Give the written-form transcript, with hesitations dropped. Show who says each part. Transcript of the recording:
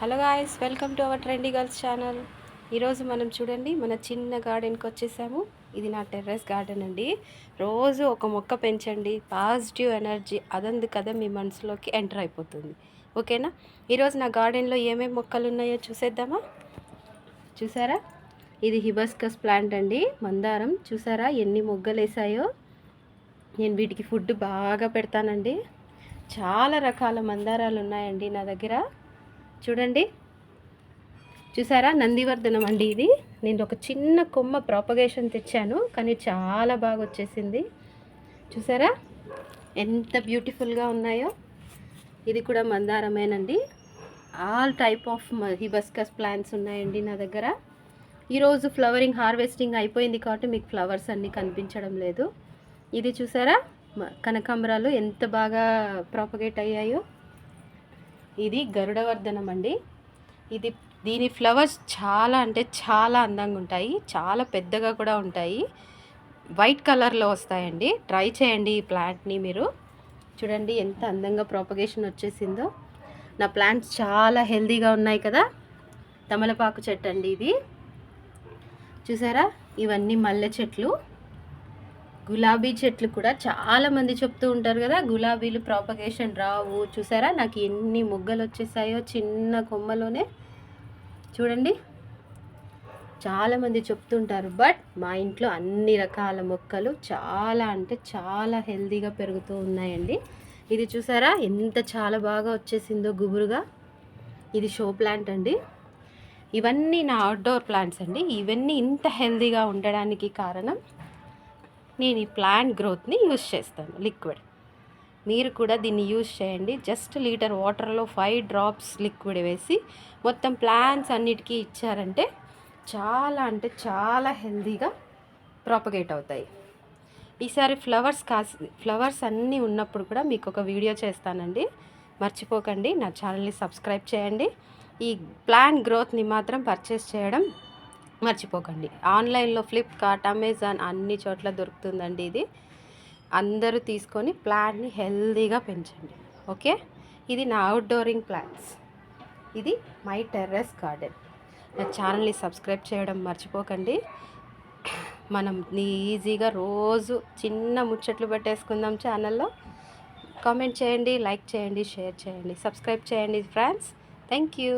Speaker 1: Hello guys, welcome to our trendy girls channel. ఈరోజు మనం చూడండి మన చిన్న గార్డెన్కి వచ్చేసాము. ఇది నా టెర్రస్ గార్డెన్ అండి. రోజు ఒక మొక్క పెంచండి, పాజిటివ్ ఎనర్జీ అదందు కదా మీ మనసులోకి ఎంటర్ అయిపోతుంది. ఓకేనా? ఈరోజు నా గార్డెన్లో ఏమేమి మొక్కలు ఉన్నాయో చూసేద్దామా? చూసారా, ఇది హిబస్కస్ ప్లాంట్ అండి, మందారం. చూసారా ఎన్ని మొగ్గలు వేసాయో. నేను వీటికి ఫుడ్ బాగా పెడతానండి. చాలా రకాల మందారాలు ఉన్నాయండి నా దగ్గర. చూడండి, చూసారా నందివర్ధనం అండి ఇది. నేను ఒక చిన్న కొమ్మ ప్రాపగేషన్ తెచ్చాను, కానీ చాలా బాగా వచ్చేసింది. చూసారా ఎంత బ్యూటిఫుల్గా ఉన్నాయో. ఇది కూడా మందారమేనండి. ఆల్ టైప్ ఆఫ్ హిబస్కస్ ప్లాంట్స్ ఉన్నాయండి నా దగ్గర. ఈరోజు ఫ్లవరింగ్ హార్వెస్టింగ్ అయిపోయింది కాబట్టి మీకు ఫ్లవర్స్ అన్నీ కనిపించడం లేదు. ఇది చూసారా కనకాంబరాలు ఎంత బాగా ప్రాపగేట్ అయ్యాయో. ఇది గరుడవర్ధనం అండి. దీని ఫ్లవర్స్ చాలా అంటే చాలా అందంగా ఉంటాయి, చాలా పెద్దగా కూడా ఉంటాయి, వైట్ కలర్లో వస్తాయండి. ట్రై చేయండి ఈ ప్లాంట్ని మీరు. చూడండి ఎంత అందంగా ప్రాపగేషన్ వచ్చేసిందో. నా ప్లాంట్స్ చాలా హెల్తీగా ఉన్నాయి కదా. తమలపాకు చెట్టు అండి ఇది. చూసారా ఇవన్నీ మల్లె చెట్లు. గులాబీ చెట్లు కూడా చాలామంది చెప్తూ ఉంటారు కదా గులాబీలు ప్రాపగేషన్ రావు. చూసారా నాకు ఎన్ని మొగ్గలు వచ్చేసాయో చిన్న కొమ్మలోనే. చూడండి చాలామంది చెప్తుంటారు, బట్ మా ఇంట్లో అన్ని రకాల మొక్కలు చాలా అంటే చాలా హెల్తీగా పెరుగుతూ ఉన్నాయండి. ఇది చూసారా ఎంత చాలా బాగా వచ్చేసిందో గుబురుగా. ఇది షో ప్లాంట్ అండి. ఇవన్నీ నా అవుట్డోర్ ప్లాంట్స్ అండి. ఇవన్నీ ఇంత హెల్తీగా ఉండడానికి కారణం నేను ఈ ప్లాంట్ గ్రోత్ని యూజ్ చేస్తాను, లిక్విడ్. మీరు కూడా దీన్ని యూజ్ చేయండి. జస్ట్ లీటర్ వాటర్లో 5 డ్రాప్స్ లిక్విడ్ వేసి మొత్తం ప్లాంట్స్ అన్నిటికీ ఇచ్చారంటే చాలా అంటే చాలా హెల్తీగా ప్రాపగేట్ అవుతాయి. ఈసారి ఫ్లవర్స్ అన్నీ ఉన్నప్పుడు కూడా మీకు ఒక వీడియో చేస్తానండి. మర్చిపోకండి నా ఛానల్ని సబ్స్క్రైబ్ చేయండి. ఈ ప్లాంట్ గ్రోత్ని మాత్రం పర్చేస్ చేయడం మర్చిపోకండి. ఆన్లైన్లో ఫ్లిప్కార్ట్, అమెజాన్ అన్ని చోట్ల దొరుకుతుందండి ఇది. అందరూ తీసుకొని ప్లాంట్ని హెల్తీగా పెంచండి. ఓకే, ఇది నా అవుట్డోరింగ్ ప్లాంట్స్. ఇది మై టెర్రస్ గార్డెన్. నా ఛానల్ని సబ్స్క్రైబ్ చేయడం మర్చిపోకండి. మనం ఈజీగా రోజు చిన్న ముచ్చట్లు పెట్టేసుకుందాం ఛానల్లో. కామెంట్ చేయండి, లైక్ చేయండి, షేర్ చేయండి, సబ్స్క్రైబ్ చేయండి ఫ్రెండ్స్. Thank you.